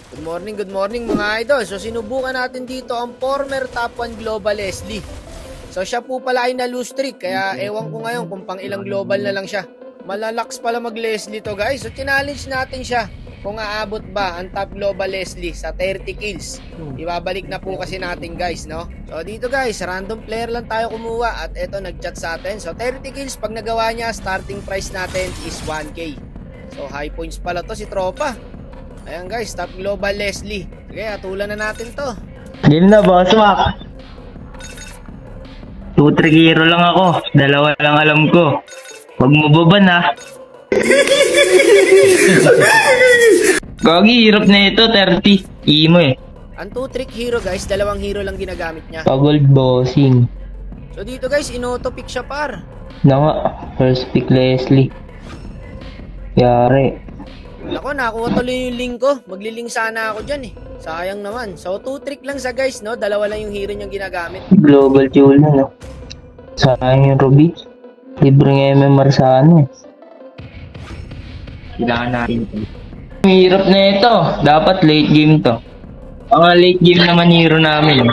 Good morning mga idol. So sinubukan natin dito ang former top 1 global Leslie. So siya po pala ay na-lose streak, kaya ewan ko ngayon kung pang ilang global na lang siya. Malalaks pala mag Leslie to guys. So challenge natin siya kung aabot ba ang top global Leslie sa 30 kills. Ibabalik na po kasi natin guys, no? So dito guys, random player lang tayo kumuha at eto nag-chat sa atin. So 30 kills pag nagawa niya, starting price natin is 1k. So high points pala to si tropa. Ayan guys, top global Leslie. Sige, atulan na natin to. Game na boss, Mac. 2-3 hero lang ako. Dalawa lang alam ko. Huwag mo baban ha. Gagi, hirap na ito, 30. Imo eh. Ang 2-trick hero guys, dalawang hero lang ginagamit niya. Pagold bossing. So dito guys, in-auto pick siya par. Na nga, first pick Leslie. Yari. Ako, nakuha tuloy yung link ko. Maglilink sana ako dyan eh. Sayang naman. So 2-trick lang sa guys, no? Dalawa lang yung hero niyang ginagamit. Global jewel na, no? Sayang yung Ruby. Libreng MMR sa ano eh. Kailangan natin ito. Hirap na ito. Dapat late game to. Mga late game naman hero namin.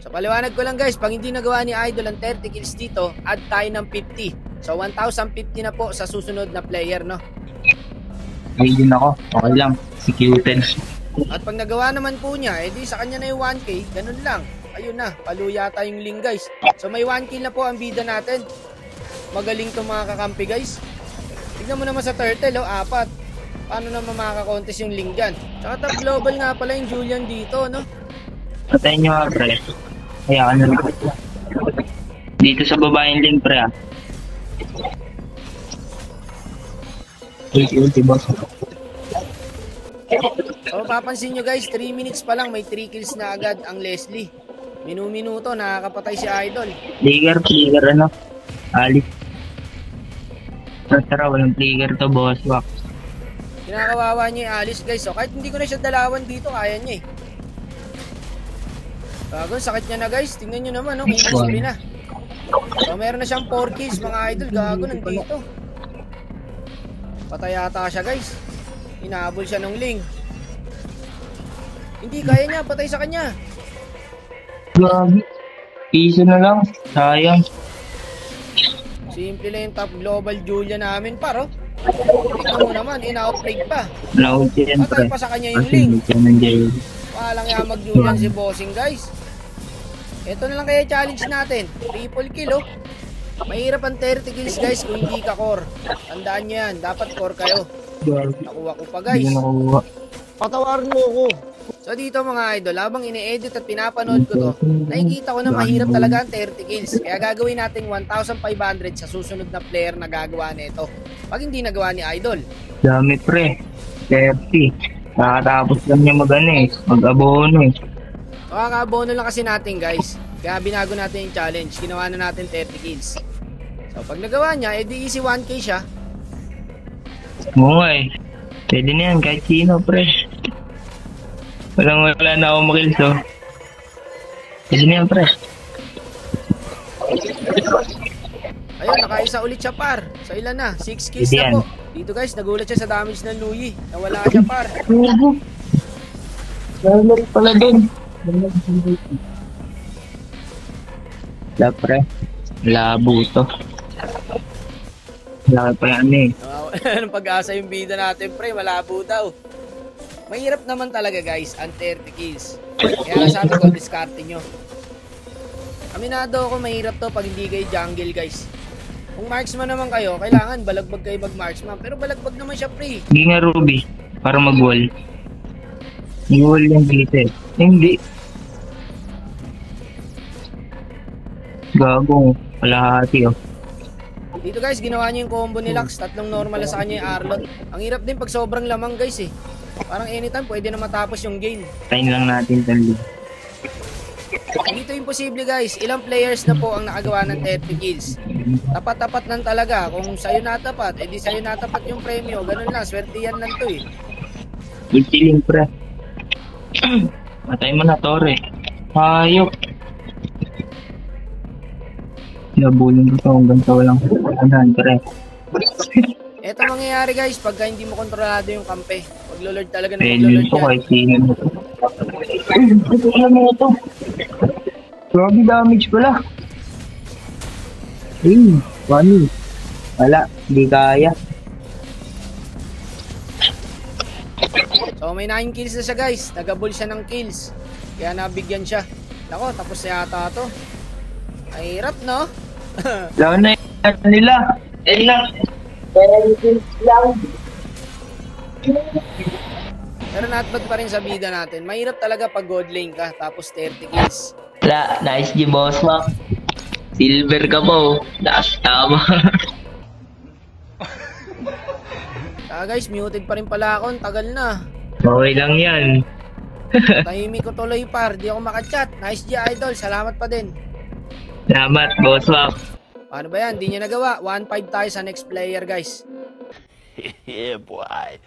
So paliwanag ko lang guys, pag hindi nagawa ni Idol ang 30 kills dito, add tayo ng 50. So 1,050 na po sa susunod na player, no? Ayun ako. Okay lang. Executed. At pag nagawa naman po niya, edi sa kanya na yung 1k, ganun lang. Ayun na, palo yata yung link guys. So may 1k na po ang bida natin. Magaling to mga kakampi guys. Tignan mo naman sa turtle, 4. Paano naman makaka-contest yung link dyan? Tsaka top global nga pala yung Julian dito, no? Patayin nyo nga pre. Kaya ka na rin. Dito sa baba yung link pre ah. Ulti boss. So papansin nyo guys, 3 minutes pa lang may 3 kills na agad ang Leslie. Minu-minuto nakakapatay si Idol. Trigger ano? Alis. Tara, walang trigger to boss. Wax. Kinakawawa niya yung Alice guys. So kahit hindi ko na siya dalawan dito, kaya niya eh. Bago, sakit niya na guys. Tingnan nyo naman, no? Kill na. So meron na siyang 4 kills mga idol. Gago, nandito. Patay yata siya guys. Inahabol siya ng Ling. Hindi, kaya niya. Patay sa kanya. Grabe. Piso na lang. Sayang. Simple lang yung top global Julia namin paro. Tingnan mo naman, in-outplay pa. Patay pa sa kanya yung Ling. Walang nga mag-Julian si Bossing guys. Ito na lang kaya challenge natin. Triple kill oh. Mahirap ang 30 kills guys kung hindi ka core. Tandaan nyo yan, dapat core kayo. Nakuha ko pa guys. Patawarin mo ako. So dito mga idol, habang ine-edit at pinapanood ko to, nakikita ko na mahirap talaga ang 30 kills. Kaya gagawin natin 1,500 sa susunod na player na gagawa nito. Pag hindi nagawa ni Idol. Dami pre. 30. Nakatapos lang niya mag-abono eh. Makaka-abono lang kasi natin guys. Kaya binago natin yung challenge. Ginawa na natin 30 kills. So pag nagawa niya, edi easy 1k siya. Oo eh. Pwede na yan kahit sino pre. Wala na ako makills oh. Pwede na yan pre. Ayun, nakaisa ulit siya par. So ilan na? 6 kills na po. Dito guys, nagulat siya sa damage ng Louie. Nawala siya par. Lalo pala din. Wala pre. Labo to. Wala pa yan eh. Anong pag-asa yung bida natin pre, malabo daw. Mahirap naman talaga guys ang 30 kills. Kaya sabi ko, diskarte nyo. Aminado ako, mahirap to pag hindi kayo jungle guys. Kung marksman naman kayo, kailangan balagbag kayo mag-marksman. Pero balagbag naman siya pre. Hindi nga Ruby, para mag-wall. Mag-wall yung dito eh. Hindi. Gago, kalahati oh. Dito guys, ginawa niya yung combo ni Lux. Tatlong normal na sa kanya yung Arlot. Ang hirap din pag sobrang lamang guys eh. Parang anytime pwede na matapos yung game. Tayin lang natin tali. Dito imposible guys. Ilang players na po ang nakagawa ng 30 kills. Tapat-tapat lang talaga. Kung sa'yo natapat, edi sa'yo natapat yung premyo. Ganun lang, swerte yan lang to eh. Ulti pre. Matay mo na Tore. Hayop. Nabulong ko ito hanggang sa walang pre. Ito mangyayari guys, pagka hindi mo kontrolado yung kampe. Maglolord talaga ng Pwede maglolord to yan. kahit sino mo to. Alam mo to. Grabe damage pala. Funny. Wala, hindi kaya. So may 9 kills na siya guys. Nagabol siya ng kills. Kaya nabigyan siya. Nako, tapos na yata to. Ay, hirap no? Lawan na yan nila. Ayun na. Pero not bad pa rin sa bida natin. Mahirap talaga pag god lane ka. Tapos 30 kills. Wala, nice G boss Mac. Silver ka po. Tama. Guys, muted pa rin pala ako. Tagal na. Okay lang yan. Tahimik ko tuloy par. Di ako makachat. Nice G idol. Salamat pa din. Salamat boss Mac. Paano ba yan? Di niya nagawa. 1-5 tayo sa next player guys. Yeah, boy.